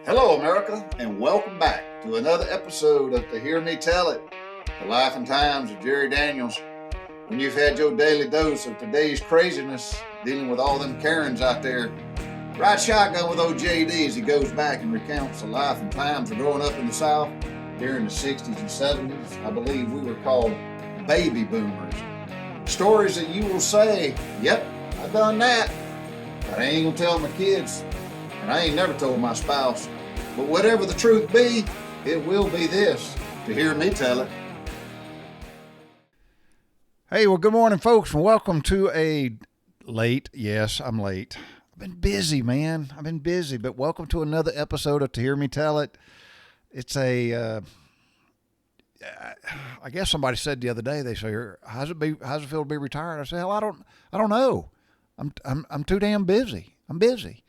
Hello, America, and welcome back to another episode of To Hear Me Tell It, the life and times of Jerry Daniels. When you've had your daily dose of today's craziness, dealing with all them Karens out there, ride shotgun with old JD as he goes back and recounts the life and times of growing up in the South during the 60s and 70s. I believe we were called baby boomers. Stories that you will say, yep, I done that, but I ain't gonna tell my kids, and I ain't never told my spouse. But whatever the truth be, it will be this, to hear me tell it. Hey, well, good morning, folks, and welcome to a late, yes, I'm late. I've been busy, man. I've been busy, but welcome to another episode of To Hear Me Tell It. It's I guess somebody said the other day, they say, how's it feel to be retired? I said, hell, I don't know. I'm too damn busy. I'm busy.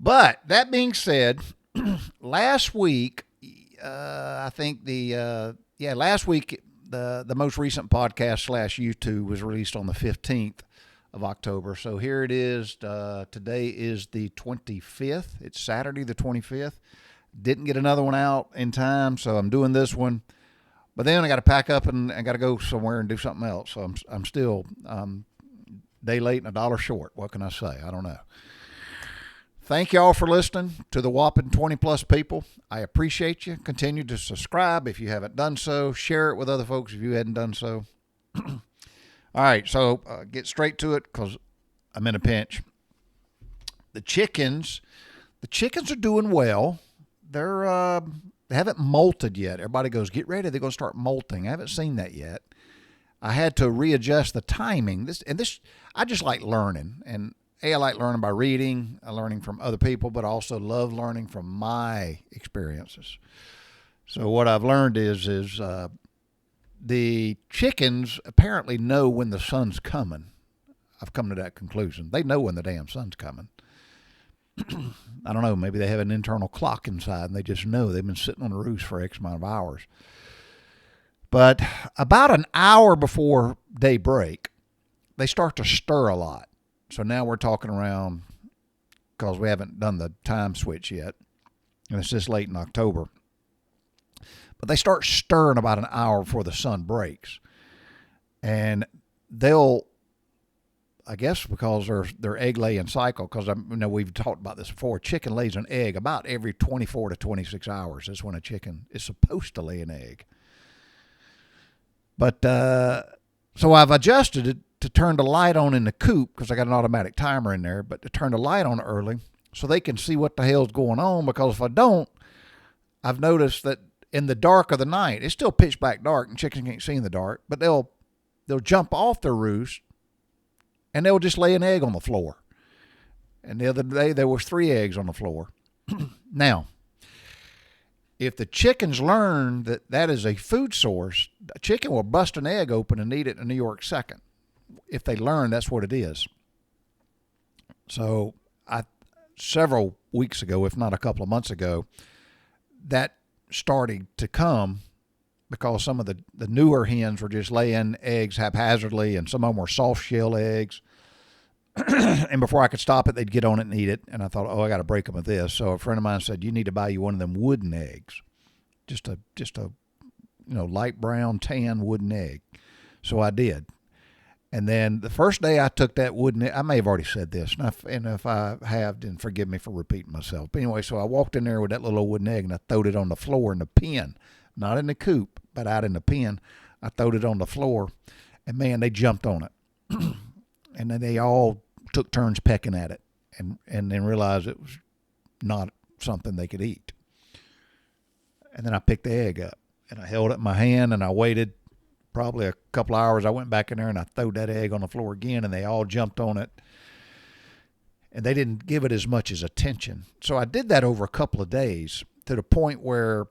But that being said, last week, last week, the most recent podcast / YouTube was released on the 15th of October. So here it is. Today is the 25th. It's Saturday, the 25th. Didn't get another one out in time, so I'm doing this one. But then I got to pack up and I got to go somewhere and do something else. So I'm still day late and a dollar short. What can I say? I don't know. Thank y'all for listening to the whopping 20 plus people. I appreciate you. Continue to subscribe if you haven't done so. Share it with other folks if you hadn't done so. All right, so get straight to it because I'm in a pinch. The chickens are doing well. They haven't molted yet. Everybody goes, get ready. They're going to start molting. I haven't seen that yet. I had to readjust the timing. I just like learning, and I like learning by reading, learning from other people, but I also love learning from my experiences. So what I've learned is the chickens apparently know when the sun's coming. I've come to that conclusion. They know when the damn sun's coming. I don't know, maybe they have an internal clock inside and they just know. They've been sitting on the roost for X amount of hours. But about an hour before daybreak, they start to stir a lot. So now we're talking around, because we haven't done the time switch yet, and it's this late in October. But they start stirring about an hour before the sun breaks. And they'll, I guess because their egg laying cycle, because we've talked about this before, chicken lays an egg about every 24 to 26 hours. That's when a chicken is supposed to lay an egg. But so I've adjusted it to turn the light on in the coop, because I got an automatic timer in there, but to turn the light on early so they can see what the hell's going on, because if I don't, I've noticed that in the dark of the night, it's still pitch black dark and chickens can't see in the dark, but they'll jump off their roost and they'll just lay an egg on the floor. And the other day there was 3 eggs on the floor. Now, if the chickens learn that that is a food source, a chicken will bust an egg open and eat it in a New York second. If they learn that's what it is. So several weeks ago, if not a couple of months ago, that started to come because some of the newer hens were just laying eggs haphazardly, and some of them were soft shell eggs. And before I could stop it, they'd get on it and eat it. And I thought, I got to break them with this. So a friend of mine said, you need to buy you one of them wooden eggs, just a light brown tan wooden egg. So I did. And then the first day I took that wooden egg, I may have already said this, and if I have, then forgive me for repeating myself. But anyway, so I walked in there with that little wooden egg and I throwed it on the floor in the pen, not in the coop, but out in the pen. I throwed it on the floor, and man, they jumped on it. And then they all took turns pecking at it, and then realized it was not something they could eat. And then I picked the egg up, and I held it in my hand, and I waited probably a couple hours. I went back in there and I threw that egg on the floor again, and they all jumped on it, and they didn't give it as much as attention. So I did that over a couple of days, to the point where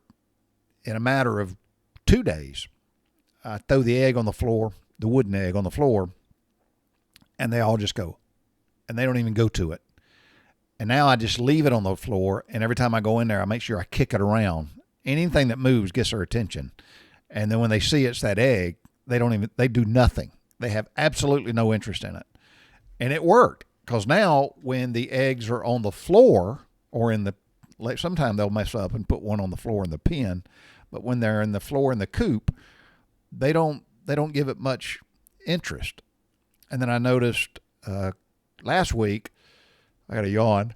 in a matter of 2 days, I throw the egg on the floor, the wooden egg on the floor, and they all just go, and they don't even go to it. And now I just leave it on the floor, and every time I go in there, I make sure I kick it around. Anything that moves gets their attention. And then when they see it's that egg, they do nothing. They have absolutely no interest in it. And it worked, because now when the eggs are on the floor or in the sometimes they'll mess up and put one on the floor in the pen, but when they're in the floor in the coop, they don't give it much interest. And then I noticed last week, I got a yawn.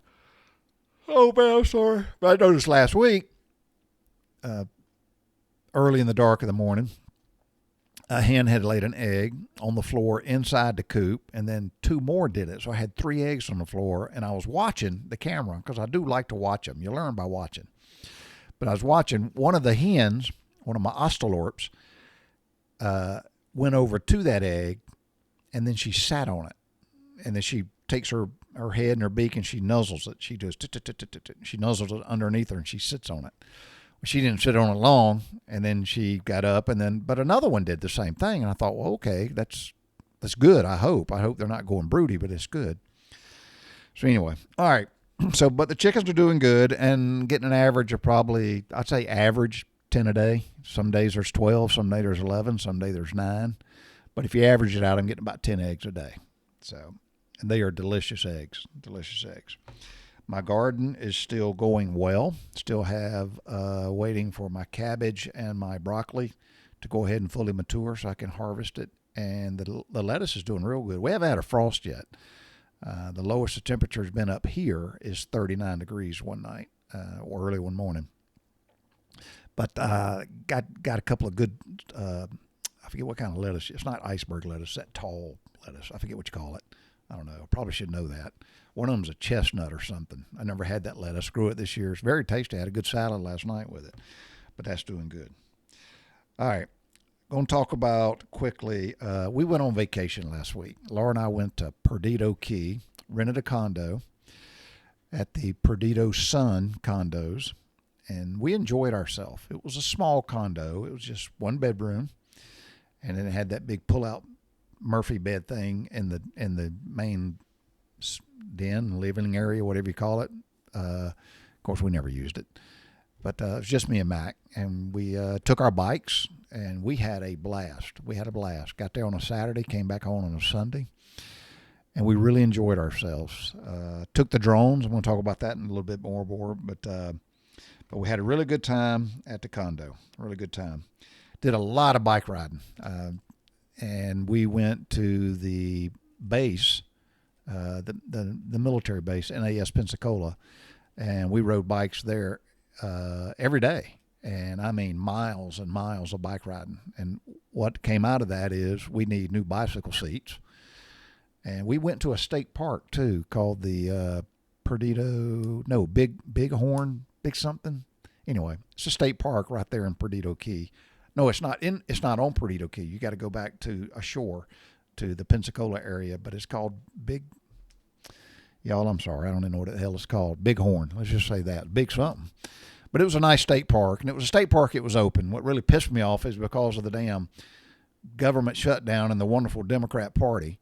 Oh man, I'm sorry. But I noticed last week, early in the dark of the morning, a hen had laid an egg on the floor inside the coop, and then 2 more did it. So I had 3 eggs on the floor, and I was watching the camera because I do like to watch them. You learn by watching. But I was watching one of the hens, one of my ostalorps, went over to that egg, and then she sat on it. And then she takes her head and her beak and she nuzzles it. She does, she nuzzles it underneath her and she sits on it. She didn't sit on it long, and then she got up, but another one did the same thing, and I thought, well, okay, that's good. I hope they're not going broody, but it's good. So anyway, all right. So, but the chickens are doing good and getting an average of probably, I'd say average 10 a day. Some days there's 12, some days there's 11, some days there's 9. But if you average it out, I'm getting about 10 eggs a day. So, and they are delicious eggs, delicious eggs. My garden is still going well. Still have waiting for my cabbage and my broccoli to go ahead and fully mature so I can harvest it. And the lettuce is doing real good. We haven't had a frost yet. The lowest the temperature has been up here is 39 degrees one night or early one morning. But got a couple of good, I forget what kind of lettuce. It's not iceberg lettuce, that tall lettuce. I forget what you call it. I don't know. Probably should know that. One of them's a chestnut or something. I never had that lettuce. Grew it this year. It's very tasty. I had a good salad last night with it. But that's doing good. All right. Going to talk about quickly. We went on vacation last week. Laura and I went to Perdido Key, rented a condo at the Perdido Sun condos, and we enjoyed ourselves. It was a small condo. It was just 1 bedroom, and then it had that big pull-out Murphy bed thing in the main den, living area, whatever you call it. Of course, we never used it, but it was just me and Mac, and we took our bikes, and we had a blast. Got there on a Saturday, came back home on a Sunday, and we really enjoyed ourselves. Took the drones. I'm going to talk about that in a little bit more, but we had a really good time at the condo. Really good time. Did a lot of bike riding. And we went to the base, the military base, NAS Pensacola, and we rode bikes there every day. And I mean miles and miles of bike riding. And what came out of that is we need new bicycle seats. And we went to a state park too, called the Big something. Anyway, it's a state park right there in Perdido Key. No, it's not on Perdido Key. You got to go back to ashore to the Pensacola area, but it's called y'all, I'm sorry. I don't even know what the hell it's called. Bighorn. Let's just say that. Big something. But it was a nice state park, and it was a state park. It was open. What really pissed me off is because of the damn government shutdown and the wonderful Democrat Party,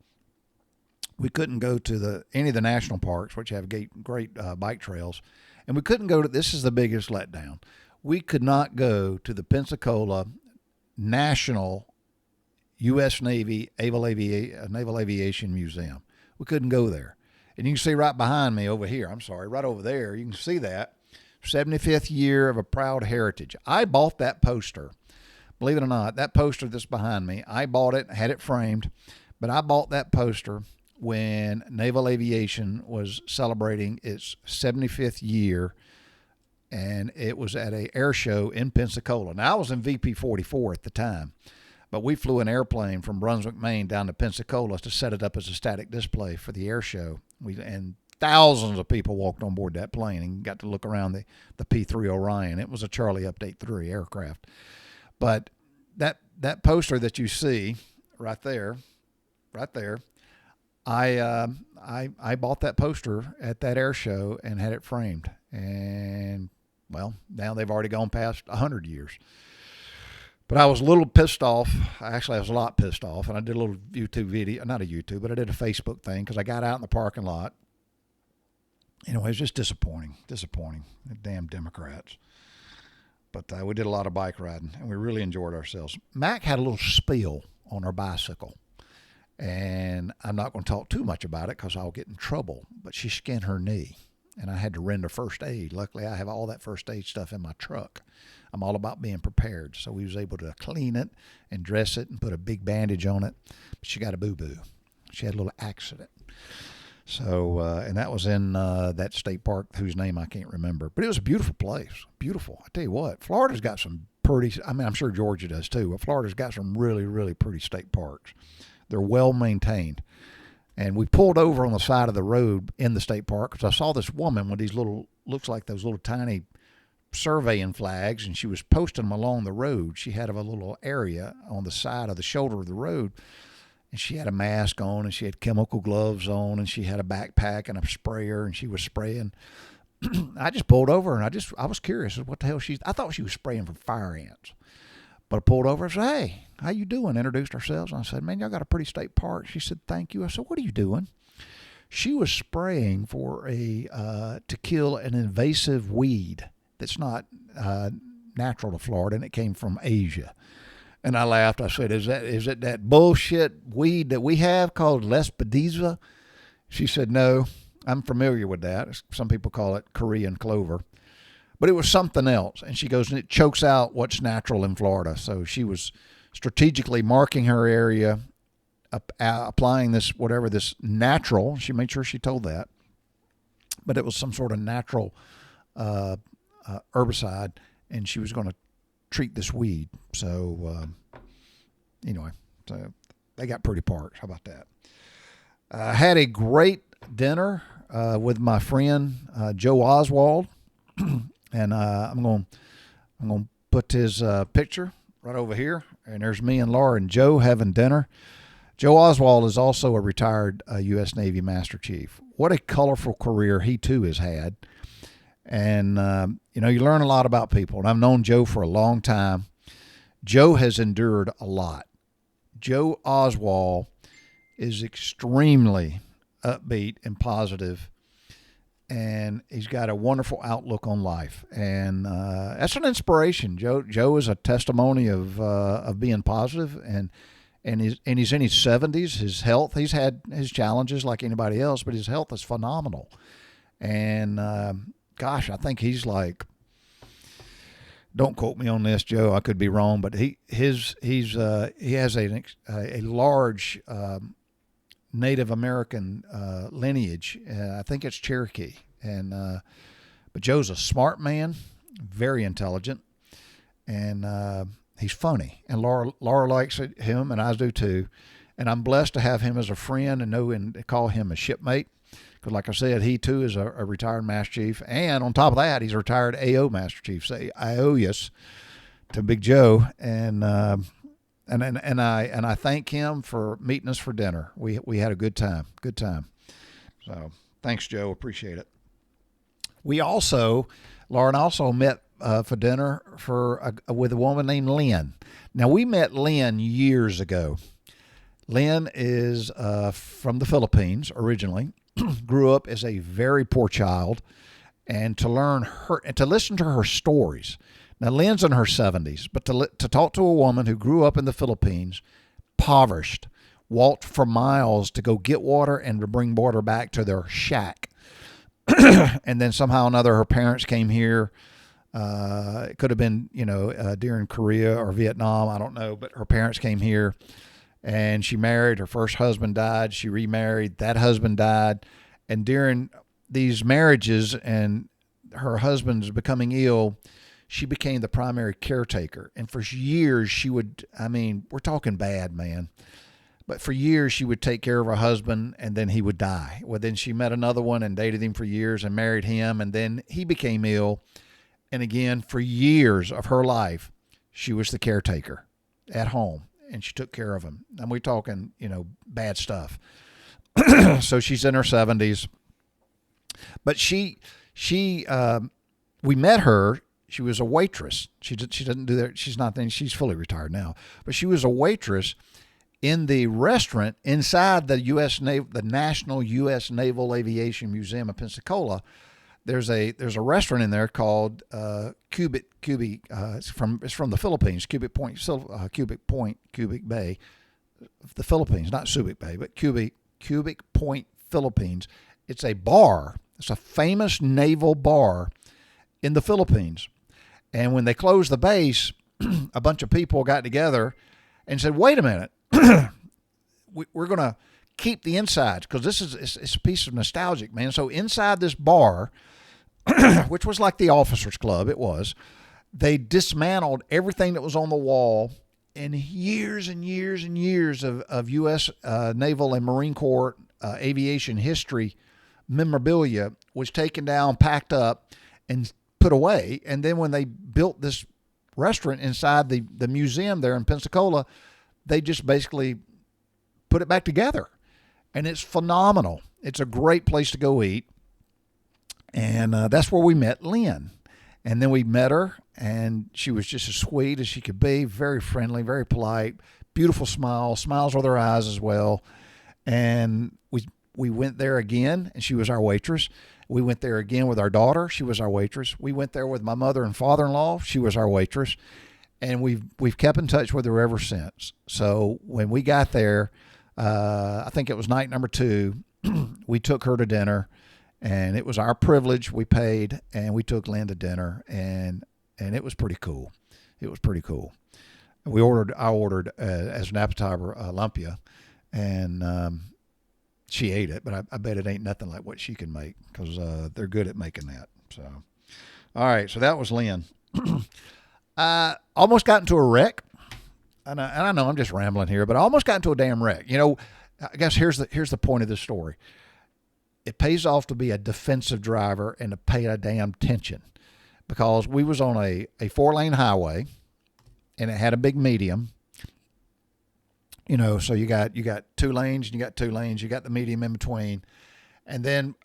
we couldn't go to any of the national parks, which have great bike trails, and we couldn't go to, this is the biggest letdown, we could not go to the Pensacola National U.S. Navy Naval Aviation Museum. We couldn't go there. And you can see right behind me over here, right over there, you can see that, 75th year of a proud heritage. I bought that poster. Believe it or not, that poster that's behind me, I bought it, had it framed, but I bought that poster when Naval Aviation was celebrating its 75th year, and it was at an air show in Pensacola. Now, I was in VP 44 at the time, but we flew an airplane from Brunswick, Maine down to Pensacola to set it up as a static display for the air show. And thousands of people walked on board that plane and got to look around the P-3 Orion. It was a Charlie Update 3 aircraft. But that poster that you see right there, I bought that poster at that air show and had it framed. And, well, now they've already gone past 100 years. But I was a little pissed off. Actually, I was a lot pissed off. And I did a little YouTube video. Not a YouTube, but I did a Facebook thing because I got out in the parking lot. Anyway, it was just disappointing. The damn Democrats. But we did a lot of bike riding, and we really enjoyed ourselves. Mac had a little spill on her bicycle. And I'm not going to talk too much about it because I'll get in trouble. But she skinned her knee. and I had to render first aid. Luckily, I have all that first aid stuff in my truck. I'm all about being prepared. So we was able to clean it and dress it and put a big bandage on it. But she got a boo-boo. She had a little accident. So, and that was in that state park whose name I can't remember. But it was a beautiful place. Beautiful. I tell you what, Florida's got some pretty, I mean, I'm sure Georgia does too, but Florida's got some really, really pretty state parks. They're well maintained. And we pulled over on the side of the road in the state park because I saw this woman with these little, looks like those little tiny surveying flags, and she was posting them along the road. She had a little area on the side of the shoulder of the road, and she had a mask on, and she had chemical gloves on, and she had a backpack and a sprayer, and she was spraying. I just pulled over, and I was curious what the hell I thought she was spraying for fire ants. But I pulled over and said, "Hey, how you doing?" Introduced ourselves. And I said, "Man, y'all got a pretty state park." She said, "Thank you." I said, "What are you doing?" She was spraying for to kill an invasive weed that's not natural to Florida, and it came from Asia. And I laughed. I said, is it that bullshit weed that we have called lespedeza? She said, "No, I'm familiar with that. Some people call it Korean clover." But it was something else. And she goes, and it chokes out what's natural in Florida. So she was strategically marking her area, applying this, whatever this natural, she made sure she told that, but it was some sort of natural herbicide, and she was going to treat this weed. So anyway, so they got pretty parks. How about that? I had a great dinner with my friend Joe Oswald. And I'm going to put his picture right over here. And there's me and Laura and Joe having dinner. Joe Oswald is also a retired U.S. Navy Master Chief. What a colorful career he, too, has had. And, you learn a lot about people. And I've known Joe for a long time. Joe has endured a lot. Joe Oswald is extremely upbeat and positive. And he's got a wonderful outlook on life, and that's an inspiration. Joe is a testimony of being positive, and he's in his 70s. His health, he's had his challenges like anybody else, but his health is phenomenal. And gosh, I think he's like, don't quote me on this, Joe. I could be wrong, but he has a large Native American lineage. I think it's Cherokee. But Joe's a smart man, very intelligent, and he's funny. And Laura likes him, and I do too. And I'm blessed to have him as a friend and call him a shipmate. Because like I said, he too is a retired Master Chief. And on top of that, he's a retired AO Master Chief. Say IOUS to Big Joe. And I thank him for meeting us for dinner. We had a good time. Good time. So thanks, Joe. Appreciate it. Lauren also met for dinner with a woman named Lynn. Now, we met Lynn years ago. Lynn is from the Philippines originally, grew up as a very poor child, and to listen to her stories. Now, Lynn's in her 70s, but to talk to a woman who grew up in the Philippines, impoverished, walked for miles to go get water and to bring water back to their shack. And then somehow or another, her parents came here. It could have been, during Korea or Vietnam, I don't know, but her parents came here, and she married. Her first husband died. She remarried. That husband died. And during these marriages and her husband's becoming ill, she became the primary caretaker. And for years, we're talking bad, man. But for years, she would take care of her husband, and then he would die. Well, then she met another one and dated him for years and married him, and then he became ill. And again, for years of her life, she was the caretaker at home, and she took care of him. And we're talking, bad stuff. So she's in her 70s. But we met her. She was a waitress. She doesn't do that. She's fully retired now. But she was a waitress in the restaurant inside the National U.S. Naval Aviation Museum of Pensacola. There's a restaurant in there called Cubic. It's from the Philippines. Cubic Point, Cubic Bay, the Philippines, not Subic Bay, but Cubic Point, Philippines. It's a bar, It's a famous naval bar in the Philippines. And when they closed the base, a bunch of people got together and said, wait a minute, we're going to keep the insides, because it's a piece of nostalgic, man. So inside this bar, which was like the officers club, they dismantled everything that was on the wall, and years and years and years of U.S. Naval and Marine Corps aviation history memorabilia was taken down, packed up, and put away. And then when they built this restaurant inside the museum there in Pensacola, they just basically put it back together. And it's phenomenal. It's a great place to go eat. And that's where we met Lynn. And then we met her, and she was just as sweet as she could be, very friendly, very polite, beautiful smile, smiles with her eyes as well. And we went there again, and she was our waitress. We went there again with our daughter. She was our waitress. We went there with my mother and father-in-law. She was our waitress. And we've kept in touch with her ever since. So when we got there, I think it was night number 2, we took her to dinner. And it was our privilege. We paid, and we took Lynn to dinner, and it was pretty cool. It was pretty cool. I ordered as an appetizer lumpia, and she ate it, but I bet it ain't nothing like what she can make, because they're good at making that. So, all right, so that was Lynn. I almost got into a wreck, and I know I'm just rambling here, but I almost got into a damn wreck. You know, I guess here's the point of this story. It pays off to be a defensive driver and to pay a damn attention, because we was on a 4-lane highway, and it had a big medium. You know, so you got 2 lanes, and you got 2 lanes, you got the medium in between. And then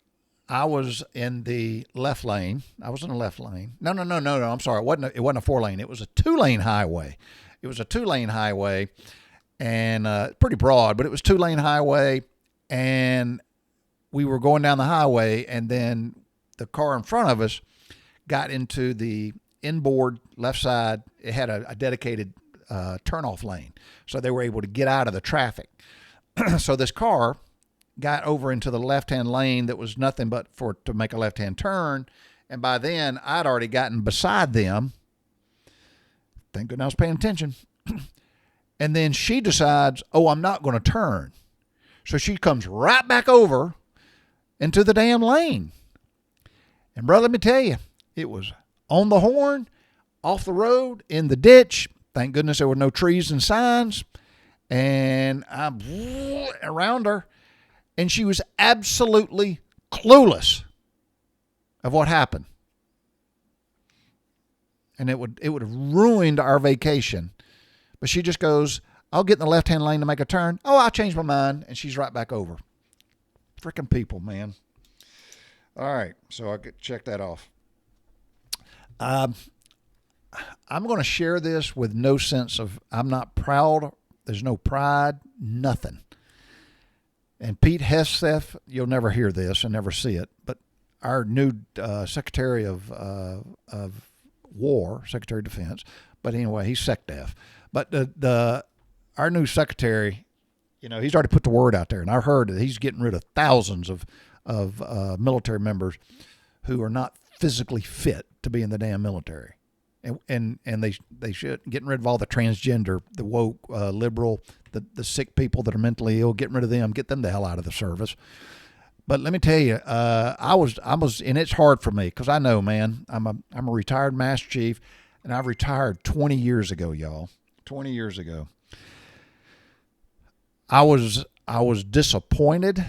I was in the left lane. I was in the left lane. No. I'm sorry. It wasn't a 4-lane. It was a 2-lane highway. It was a 2-lane highway, and pretty broad, but it was 2-lane highway, and we were going down the highway, and then the car in front of us got into the inboard left side. It had a dedicated turnoff lane, so they were able to get out of the traffic. So this car got over into the left-hand lane that was nothing but to make a left-hand turn, and by then I'd already gotten beside them. Thank goodness I was paying attention. And then she decides, oh, I'm not going to turn. So she comes right back over into the damn lane. And brother, let me tell you, it was on the horn, off the road, in the ditch. Thank goodness there were no trees and signs. And I'm around her, and she was absolutely clueless of what happened. And it would have ruined our vacation. But she just goes, I'll get in the left-hand lane to make a turn. Oh, I'll change my mind. And she's right back over. Freaking people, man. All right, so I'll check that off. I'm going to share this with no sense of, I'm not proud. There's no pride, nothing. And Pete Hegseth, you'll never hear this and never see it, but our new Secretary of War, Secretary of Defense, but anyway, he's SecDef. But our new secretary, you know, he's already put the word out there, and I've heard that he's getting rid of thousands of military members who are not physically fit to be in the damn military, and they should getting rid of all the transgender, the woke, liberal, the sick people that are mentally ill, getting rid of them, get them the hell out of the service. But let me tell you, I was, and it's hard for me, because I know, man, I'm a retired Master Chief, and I've retired 20 years ago, y'all. 20 years ago. I was disappointed.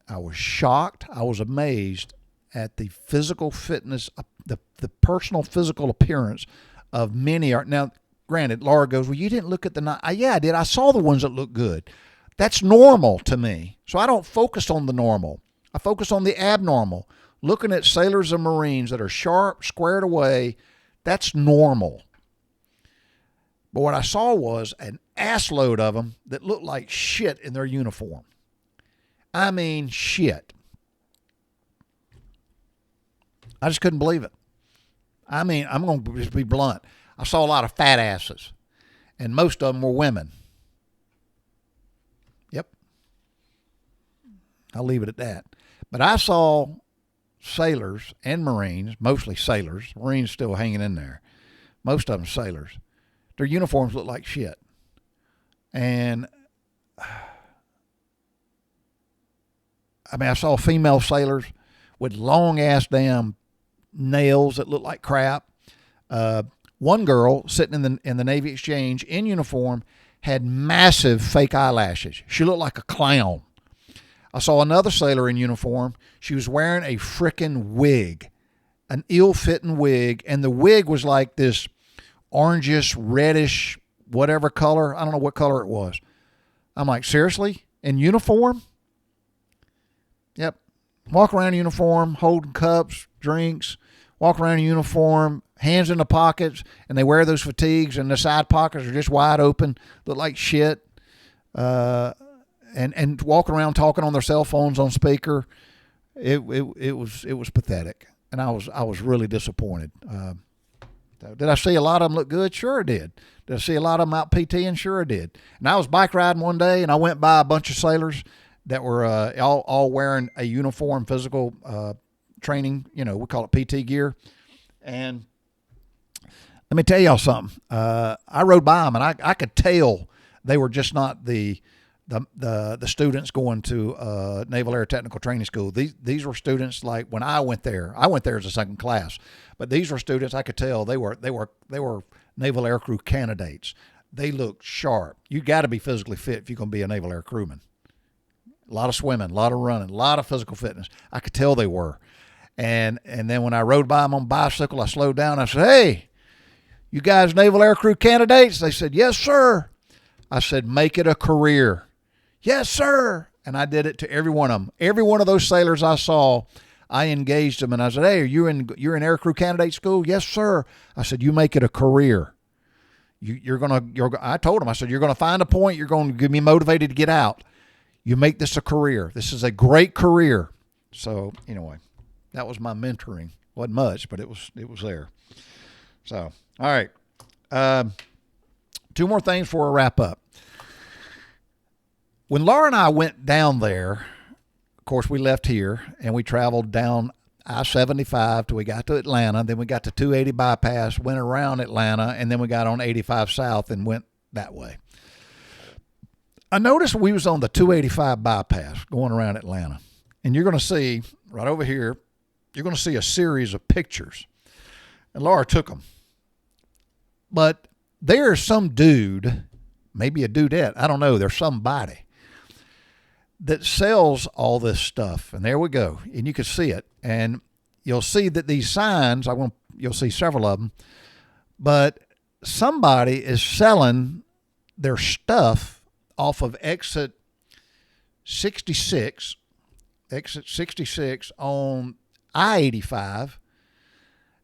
I was shocked. I was amazed at the physical fitness, the personal physical appearance of many. Now, granted, Laura goes, well, you didn't look at yeah, I did. I saw the ones that looked good. That's normal to me. So I don't focus on the normal. I focus on the abnormal. Looking at sailors and Marines that are sharp, squared away, that's normal. But what I saw was an assload of them that looked like shit in their uniform. I mean, shit. I just couldn't believe it. I mean, I'm going to just be blunt. I saw a lot of fat asses, and most of them were women. Yep. I'll leave it at that. But I saw sailors and Marines, mostly sailors, Marines still hanging in there, most of them sailors, their uniforms look like shit. And I mean, I saw female sailors with long ass damn nails that looked like crap. One girl sitting in the Navy Exchange in uniform had massive fake eyelashes. She looked like a clown. I saw another sailor in uniform. She was wearing a frickin' wig, an ill-fitting wig, and the wig was like this orangish, reddish, whatever color. I don't know what color it was. I'm like, seriously? In uniform? Yep. Walk around in uniform, holding cups, drinks, walk around in uniform, hands in the pockets, and they wear those fatigues, and the side pockets are just wide open, look like shit. And walking around talking on their cell phones on speaker. It was pathetic, and I was really disappointed. Did I see a lot of them look good? Sure I did. Did I see a lot of them out PTing? Sure I did. And I was bike riding one day, and I went by a bunch of sailors that were all wearing a uniform physical training, we call it PT gear. And let me tell y'all something. I rode by them, and I could tell they were just not the students going to Naval Air Technical Training School. These were students like when I went there. I went there as a second class, but these were students I could tell they were Naval Air Crew candidates. They looked sharp. You got to be physically fit if you're going to be a Naval Air crewman. A lot of swimming, a lot of running, a lot of physical fitness. I could tell they were. And then when I rode by them on bicycle, I slowed down. I said, "Hey, you guys Naval Air Crew candidates?" They said, "Yes, sir." I said, "Make it a career." "Yes, sir." And I did it to every one of them. Every one of those sailors I saw, I engaged them, and I said, "Hey, you're in aircrew candidate school?" "Yes, sir." I said, "You make it a career. I told them, I said, "You're gonna find a point. You're going to be motivated to get out. You make this a career. This is a great career." So anyway, that was my mentoring. Wasn't much, but it was there. So all right, two more things before I wrap up. When Laura and I went down there, of course, we left here and we traveled down I-75 till we got to Atlanta. Then we got to 280 bypass, went around Atlanta, and then we got on 85 south and went that way. I noticed we was on the 285 bypass going around Atlanta. And you're going to see right over here, you're going to see a series of pictures. And Laura took them. But there's some dude, maybe a dudette, I don't know, there's somebody that sells all this stuff. And there we go. And you can see it. And you'll see that these signs, you'll see several of them, but somebody is selling their stuff off of exit 66 on I-85,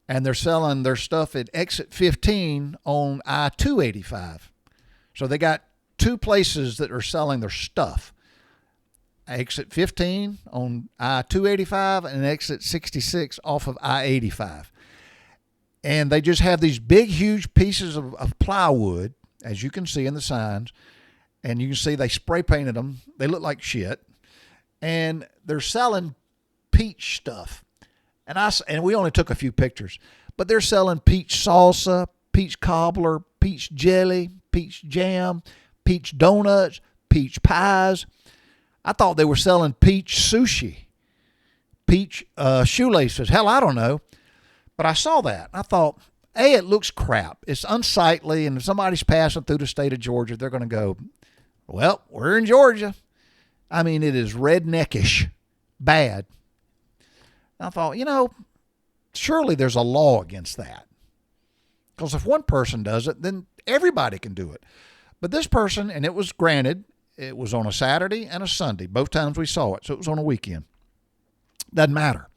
and they're selling their stuff at exit 15 on I-285. So they got two places that are selling their stuff. Exit 15 on I-285 and exit 66 off of I-85. And they just have these big, huge pieces of plywood, as you can see in the signs. And you can see they spray painted them. They look like shit. And they're selling peach stuff. And we only took a few pictures. But they're selling peach salsa, peach cobbler, peach jelly, peach jam, peach donuts, peach pies. I thought they were selling peach sushi, peach shoelaces. Hell, I don't know. But I saw that. I thought, A, it looks crap. It's unsightly, and if somebody's passing through the state of Georgia, they're going to go, "Well, we're in Georgia." I mean, it is redneckish bad. I thought, surely there's a law against that. Because if one person does it, then everybody can do it. But this person, and it was granted, it was on a Saturday and a Sunday. Both times we saw it, so it was on a weekend. Doesn't matter.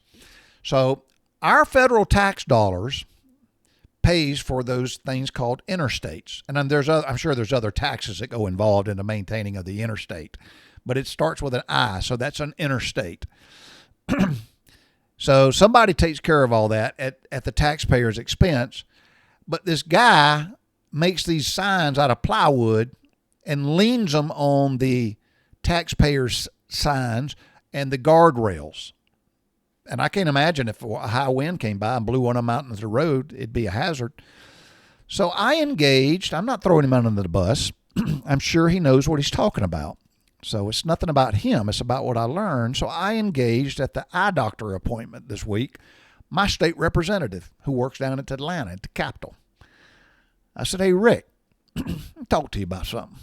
So our federal tax dollars pays for those things called interstates. And then I'm sure there's other taxes that go involved in the maintaining of the interstate. But it starts with an I, so that's an interstate. So somebody takes care of all that at the taxpayer's expense. But this guy makes these signs out of plywood and leans them on the taxpayer's signs and the guardrails. And I can't imagine if a high wind came by and blew one of them out into the road, it'd be a hazard. So I engaged. I'm not throwing him under the bus. I'm sure he knows what he's talking about. So it's nothing about him. It's about what I learned. So I engaged at the eye doctor appointment this week, my state representative who works down at Atlanta at the Capitol. I said, hey, Rick, talk to you about something.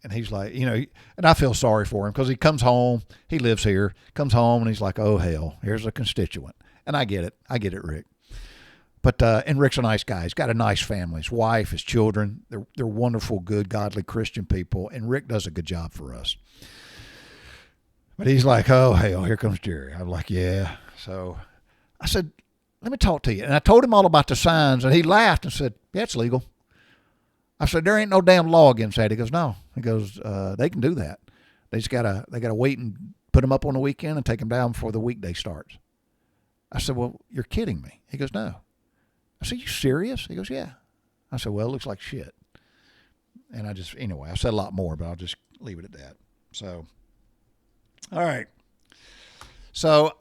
And he's like, and I feel sorry for him because he comes home, he lives here, comes home and he's like, oh, hell, here's a constituent. And I get it, Rick. But, and Rick's a nice guy. He's got a nice family, his wife, his children. They're wonderful, good, godly Christian people. And Rick does a good job for us. But he's like, oh, hell, here comes Jerry. I'm like, yeah. So I said, let me talk to you. And I told him all about the signs and he laughed and said, yeah, it's legal. I said, there ain't no damn law against that. He goes, no. He goes, they can do that. They gotta wait and put them up on the weekend and take them down before the weekday starts. I said, well, you're kidding me. He goes, no. I said, you serious? He goes, yeah. I said, well, it looks like shit. And I said a lot more, but I'll just leave it at that. So, all right. So,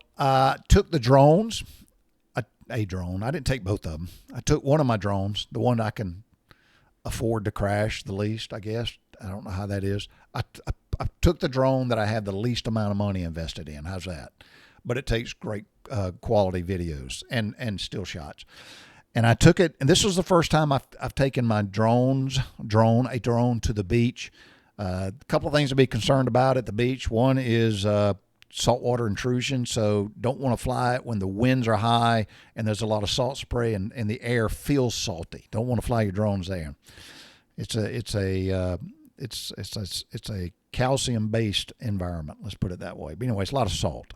took the drones, a drone. I didn't take both of them. I took one of my drones, the one I can afford to crash the least, I guess. I don't know how that is. I took the drone that I had the least amount of money invested in. How's that? But it takes great quality videos and still shots. And I took it, and this was the first time I've taken my drone to the beach. A couple of things to be concerned about at the beach. One is saltwater intrusion, so don't want to fly it when the winds are high and there's a lot of salt spray and the air feels salty. Don't want to fly your drones there. It's a calcium-based environment. Let's put it that way. But anyway, it's a lot of salt.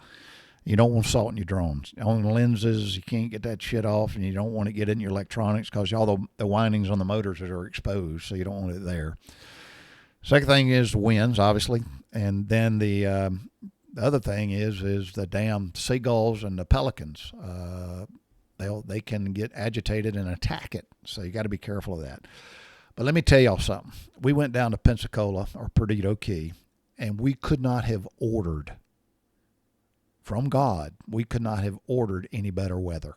You don't want salt in your drones. On the lenses, you can't get that shit off, and you don't want to get in your electronics because all the windings on the motors are exposed, so you don't want it there. Second thing is the winds, obviously, and then the other thing is the damn seagulls and the pelicans. They can get agitated and attack it, so you got to be careful of that. But let me tell y'all something. We went down to Pensacola or Perdido Key, and we could not have ordered. From God, we could not have ordered any better weather.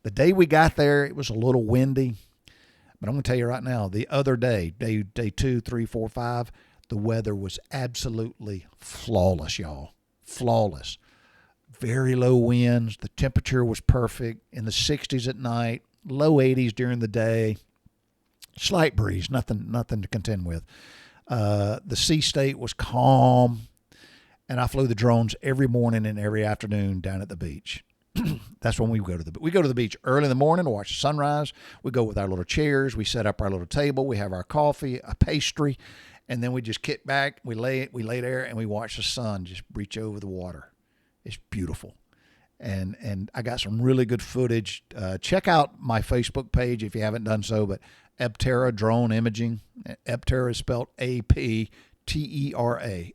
The day we got there, it was a little windy. But I'm going to tell you right now, the other day 2, 3, 4, 5, the weather was absolutely flawless, y'all. Flawless. Very low winds. The temperature was perfect. In the 60s at night, low 80s during the day. Slight breeze, nothing to contend with. The sea state was calm. And I flew the drones every morning and every afternoon down at the beach. That's when we go to the beach. We go to the beach early in the morning to watch the sunrise. We go with our little chairs. We set up our little table. We have our coffee, a pastry, and then we just kick back. We lay there and we watch the sun just breach over the water. It's beautiful. And I got some really good footage. Check out my Facebook page if you haven't done so. But Aptera Drone Imaging. Aptera is spelled Aptera.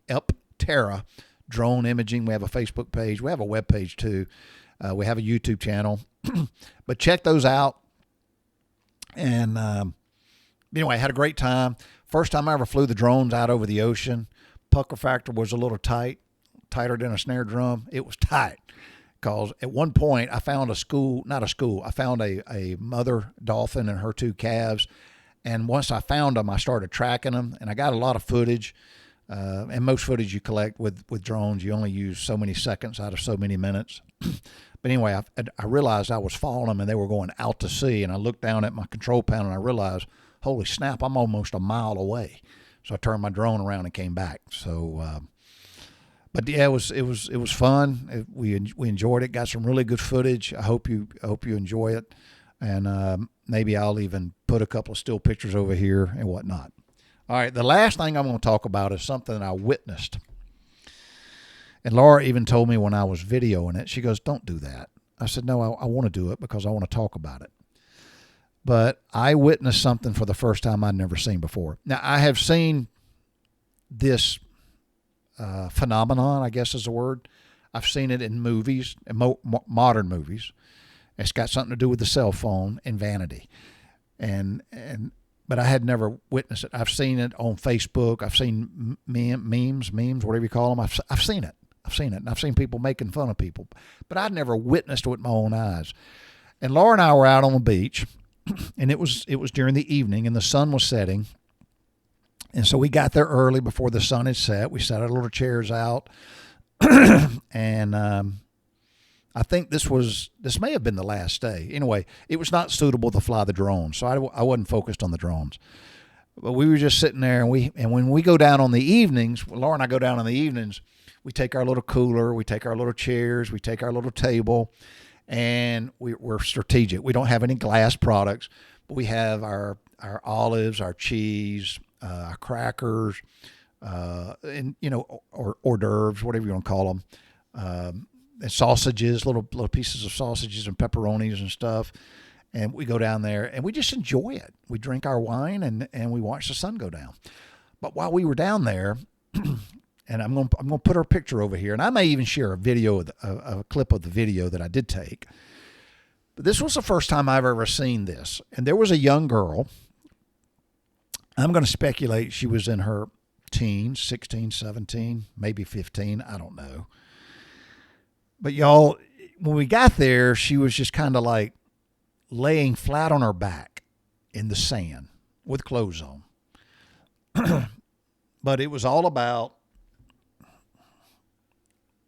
Aptera Drone Imaging. We have a Facebook page. We have a web page too. We have a YouTube channel. But check those out. And anyway, I had a great time. First time I ever flew the drones out over the ocean. Pucker factor was a little tighter than a snare drum. It was tight. Because at one point I found I found a mother dolphin and her 2 calves. And once I found them, I started tracking them. And I got a lot of footage. And most footage you collect with drones, you only use so many seconds out of so many minutes. But anyway, I realized I was following them and they were going out to sea. And I looked down at my control panel and I realized, holy snap, I'm almost a mile away. So I turned my drone around and came back. So, but yeah, it was fun. We enjoyed it. Got some really good footage. I hope you enjoy it. And maybe I'll even put a couple of still pictures over here and whatnot. All right, the last thing I'm going to talk about is something that I witnessed. And Laura even told me when I was videoing it, she goes, don't do that. I said, no, I want to do it because I want to talk about it. But I witnessed something for the first time I'd never seen before. Now, I have seen this phenomenon, I guess is the word. I've seen it in movies, modern movies. It's got something to do with the cell phone and vanity. But I had never witnessed it. I've seen it on Facebook. I've seen memes, whatever you call them. I've seen it. I've seen it, and I've seen people making fun of people, but I'd never witnessed it with my own eyes. And Laura and I were out on the beach, and it was during the evening, and the sun was setting. And so we got there early before the sun had set. We set our little chairs out, and I think this may have been the last day. Anyway, it was not suitable to fly the drones, so I wasn't focused on the drones. But we were just sitting there, and when we go down on the evenings, Laura and I go down on the evenings, we take our little cooler, we take our little chairs, we take our little table, and we're strategic. We don't have any glass products, but we have our olives, our cheese, our crackers, and hors d'oeuvres, whatever you want to call them, and sausages, little pieces of sausages and pepperonis and stuff. And we go down there and we just enjoy it. We drink our wine and we watch the sun go down. But while we were down there, and I'm gonna put her picture over here, and I may even share a clip of the video that I did take. But this was the first time I've ever seen this. And there was a young girl. I'm going to speculate she was in her teens, 16, 17, maybe 15. I don't know. But y'all, when we got there, she was just kind of like laying flat on her back in the sand with clothes on. But it was all about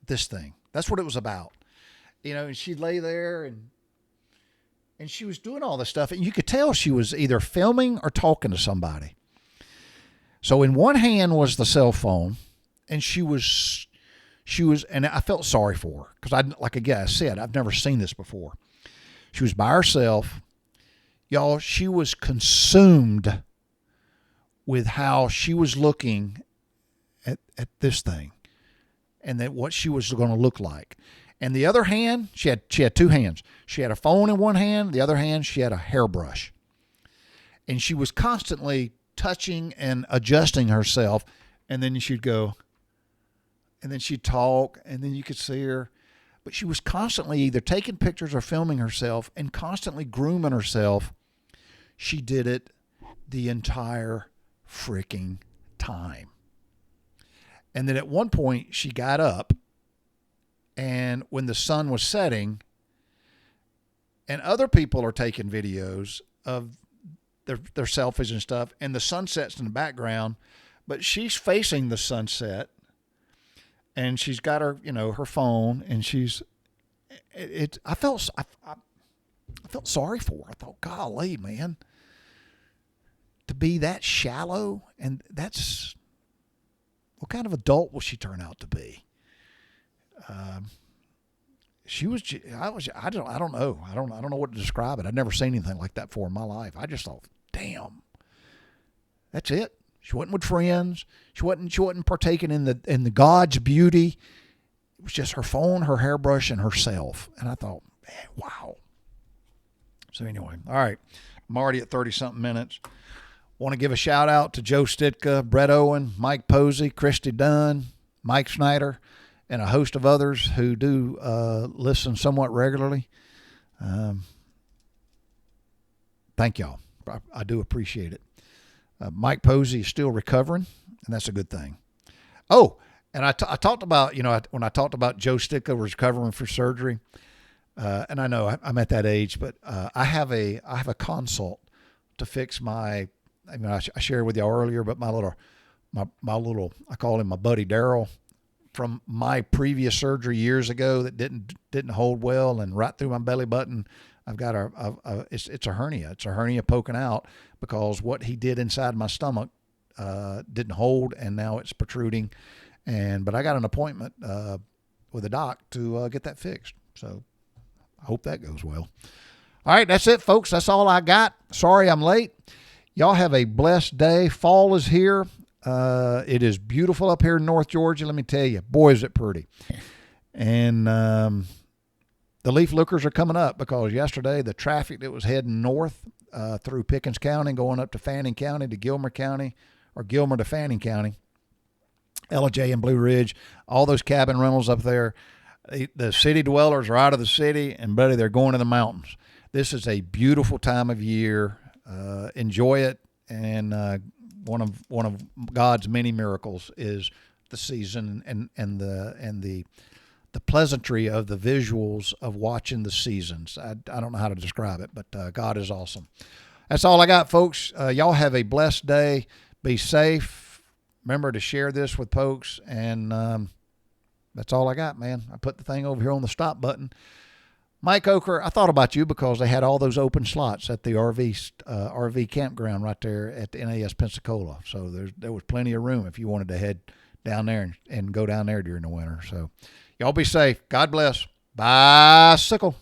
this thing. That's what it was about. And she'd lay there and she was doing all this stuff. And you could tell she was either filming or talking to somebody. So in one hand was the cell phone, and she was, and I felt sorry for her because like I said, I've never seen this before. She was by herself. Y'all, she was consumed with how she was looking at this thing and that what she was going to look like. And the other hand, she had two hands. She had a phone in one hand. The other hand, she had a hairbrush. And she was constantly touching and adjusting herself. And then she'd go, and then she'd talk, and then you could see her. But she was constantly either taking pictures or filming herself and constantly grooming herself. She did it the entire freaking time. And then at one point she got up, and when the sun was setting and other people are taking videos of their selfies and stuff, and the sunset's in the background, but she's facing the sunset. And she's got her, her phone, and I felt sorry for her. I thought, golly, man, to be that shallow, and that's what kind of adult will she turn out to be? I don't know. I don't know what to describe it. I'd never seen anything like that before in my life. I just thought, damn, that's it. She wasn't with friends. She wasn't partaking in the God's beauty. It was just her phone, her hairbrush, and herself. And I thought, man, wow. So anyway, all right. I'm already at 30-something minutes. Want to give a shout out to Joe Stitka, Brett Owen, Mike Posey, Christy Dunn, Mike Snyder, and a host of others who do listen somewhat regularly. Thank y'all. I do appreciate it. Mike Posey is still recovering, and that's a good thing. Oh, and I talked about, when I talked about Joe Stitka was recovering for surgery, and I know I'm at that age, but I have a consult to fix I shared with y'all earlier, but my little, I call him my buddy Daryl, from my previous surgery years ago that didn't hold well, and right through my belly button, I've got it's a hernia. It's a hernia poking out because what he did inside my stomach didn't hold, and now it's protruding. But I got an appointment with a doc to get that fixed. So I hope that goes well. All right, that's it, folks. That's all I got. Sorry I'm late. Y'all have a blessed day. Fall is here. It is beautiful up here in North Georgia. Let me tell you, boy, is it pretty. And the leaf lookers are coming up because yesterday the traffic that was heading north through Pickens County, going up to Fanning County to Gilmer County, or Gilmer to Fanning County, LJ and Blue Ridge, all those cabin rentals up there, the city dwellers are out of the city, and buddy, they're going to the mountains. This is a beautiful time of year. Enjoy it, and one of God's many miracles is the season and the pleasantry of the visuals of watching the seasons. I don't know how to describe it, but God is awesome. That's all I got, folks. Y'all have a blessed day. Be safe. Remember to share this with folks, and that's all I got, man. I put the thing over here on the stop button. Mike Oker, I thought about you because they had all those open slots at the RV campground right there at the NAS Pensacola. So there was plenty of room if you wanted to head down there and go down there during the winter. So y'all be safe. God bless. Bicycle.